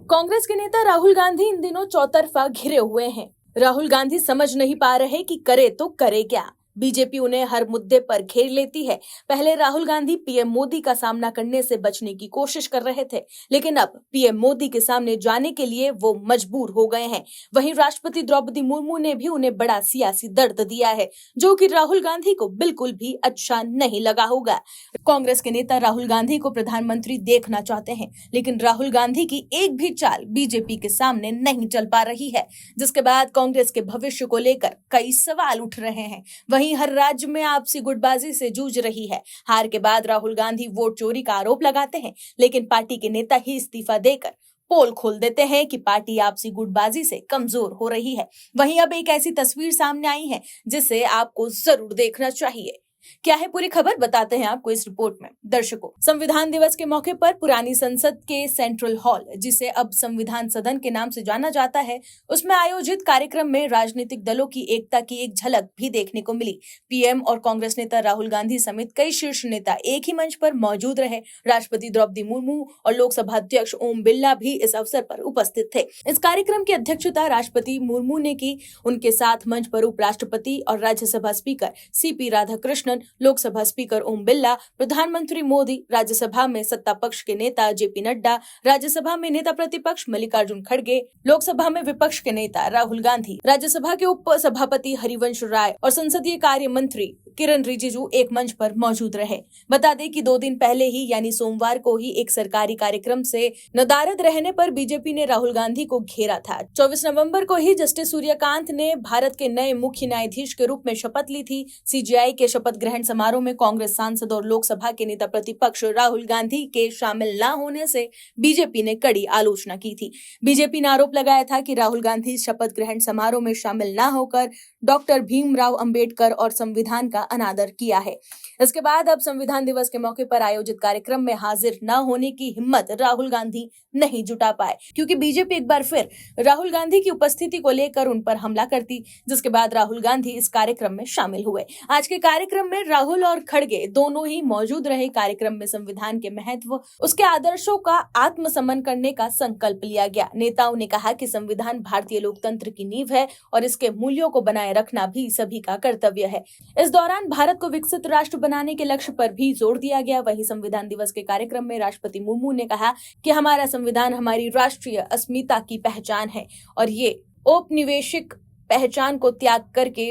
कांग्रेस के नेता राहुल गांधी इन दिनों चौतरफा घिरे हुए हैं। राहुल गांधी समझ नहीं पा रहे कि करे तो करे क्या। बीजेपी उन्हें हर मुद्दे पर घेर लेती है। पहले राहुल गांधी पीएम मोदी का सामना करने से बचने की कोशिश कर रहे थे, लेकिन अब पीएम मोदी के सामने जाने के लिए वो मजबूर हो गए हैं। वहीं राष्ट्रपति द्रौपदी मुर्मू ने भी उन्हें बड़ा सियासी दर्द दिया है, जो कि राहुल गांधी को बिल्कुल भी अच्छा नहीं लगा होगा। कांग्रेस के नेता राहुल गांधी को प्रधानमंत्री देखना चाहते हैं, लेकिन राहुल गांधी की एक भी चाल बीजेपी के सामने नहीं चल पा रही है, जिसके बाद कांग्रेस के भविष्य को लेकर कई सवाल उठ रहे हैं। वहीं हर राज्य में आपसी गुटबाजी से जूझ रही है। हार के बाद राहुल गांधी वोट चोरी का आरोप लगाते हैं, लेकिन पार्टी के नेता ही इस्तीफा देकर पोल खोल देते हैं कि पार्टी आपसी गुटबाजी से कमजोर हो रही है। वहीं अब एक ऐसी तस्वीर सामने आई है जिसे आपको जरूर देखना चाहिए। क्या है पूरी खबर, बताते हैं आपको इस रिपोर्ट में। दर्शकों, संविधान दिवस के मौके पर पुरानी संसद के सेंट्रल हॉल, जिसे अब संविधान सदन के नाम से जाना जाता है, उसमें आयोजित कार्यक्रम में राजनीतिक दलों की एकता की एक झलक भी देखने को मिली। पीएम और कांग्रेस नेता राहुल गांधी समेत कई शीर्ष नेता एक ही मंच पर मौजूद रहे। राष्ट्रपति द्रौपदी मुर्मू और लोकसभा अध्यक्ष ओम बिरला भी इस अवसर पर उपस्थित थे। इस कार्यक्रम की अध्यक्षता राष्ट्रपति मुर्मू ने की। उनके साथ मंच पर उपराष्ट्रपति और Rajya Sabha speaker CP Radhakrishnan, Lok Sabha speaker Om Birla, प्रधानमंत्री मोदी, राज्यसभा में सत्ता पक्ष के नेता जेपी नड्डा, राज्यसभा में नेता प्रतिपक्ष मल्लिकार्जुन खड़गे, लोकसभा में विपक्ष के नेता राहुल गांधी, राज्यसभा के उप सभापति हरिवंश राय और संसदीय कार्य मंत्री किरण रिजिजू एक मंच पर मौजूद रहे। बता दें कि 2 दिन पहले ही यानी सोमवार को ही एक सरकारी कार्यक्रम से नदारद रहने पर बीजेपी ने राहुल गांधी को घेरा था। 24 नवंबर को ही जस्टिस सूर्यकांत ने भारत के नए मुख्य न्यायाधीश के रूप में शपथ ली थी। सीजेआई के शपथ ग्रहण समारोह में कांग्रेस सांसद और लोकसभा के नेता प्रतिपक्ष राहुल गांधी के शामिल न होने से बीजेपी ने कड़ी आलोचना की थी। बीजेपी ने आरोप लगाया था कि राहुल गांधी शपथ ग्रहण समारोह में शामिल न होकर डॉक्टर भीमराव अंबेडकर और संविधान का अनादर किया है। इसके बाद अब संविधान दिवस के मौके पर आयोजित कार्यक्रम में हाजिर न होने की हिम्मत राहुल गांधी नहीं जुटा पाए, क्योंकि बीजेपी एक बार फिर राहुल गांधी की उपस्थिति को लेकर उन पर हमला करती, जिसके बाद राहुल गांधी इस कार्यक्रम में शामिल हुए। आज के कार्यक्रम में राहुल और खड़गे दोनों ही मौजूद रहे। कार्यक्रम में संविधान के महत्व, उसके आदर्शों का आत्मसमन करने का संकल्प लिया गया। नेताओं ने कहा कि संविधान भारतीय लोकतंत्र की नींव है और इसके मूल्यों को बनाए रखना भी सभी का कर्तव्य है। इस दौरान भारत को विकसित राष्ट्र बनाने के लक्ष्य पर भी जोर दिया गया। वहीं संविधान दिवस के कार्यक्रम में राष्ट्रपति मुर्मू ने कहा कि हमारा संविधान हमारी राष्ट्रीय अस्मिता की पहचान है और ये औपनिवेशिक पहचान को त्याग करके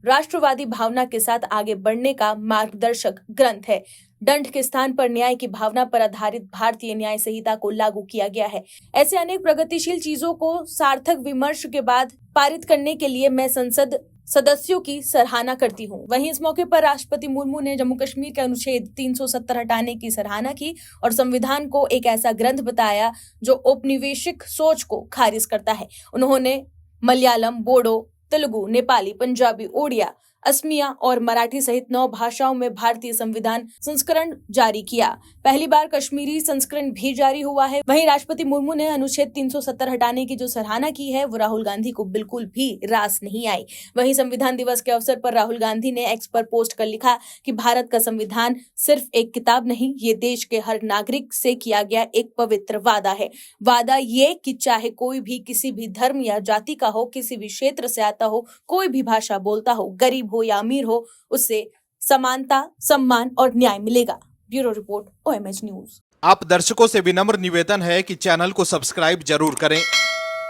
राष्ट्रवादी भावना के साथ आगे बढ़ने का मार्गदर्शक ग्रंथ है। दंड के स्थान पर न्याय की भावना पर आधारित भारतीय न्याय संहिता को लागू किया गया है। ऐसे अनेक प्रगतिशील चीजों को सार्थक विमर्श के बाद पारित करने के लिए मैं संसद सदस्यों की सराहना करती हूं। वहीं इस मौके पर राष्ट्रपति मुर्मू ने जम्मू कश्मीर के अनुच्छेद 370 हटाने की सराहना की और संविधान को एक ऐसा ग्रंथ बताया जो औपनिवेशिक सोच को खारिज करता है। उन्होंने मलयालम, बोडो, तेलुगु, नेपाली, पंजाबी, ओडिया, असमिया और मराठी सहित 9 भाषाओं में भारतीय संविधान संस्करण जारी किया। पहली बार कश्मीरी संस्करण भी जारी हुआ है। वहीं राष्ट्रपति मुर्मू ने अनुच्छेद 370 हटाने की जो सराहना की है, वो राहुल गांधी को बिल्कुल भी रास नहीं आई। वहीं संविधान दिवस के अवसर पर राहुल गांधी ने एक्स पर पोस्ट कर लिखा कि भारत का संविधान सिर्फ एक किताब नहीं, ये देश के हर नागरिक से किया गया एक पवित्र वादा है। वादा ये कि चाहे कोई भी किसी भी धर्म या जाति का हो, किसी भी क्षेत्र से आता हो, कोई भी भाषा बोलता हो, गरीब हो या अमीर हो, उससे समानता, सम्मान और न्याय मिलेगा। Bureau report, OMH news. आप दर्शकों से विनम्र निवेदन है कि चैनल को सब्सक्राइब जरूर करें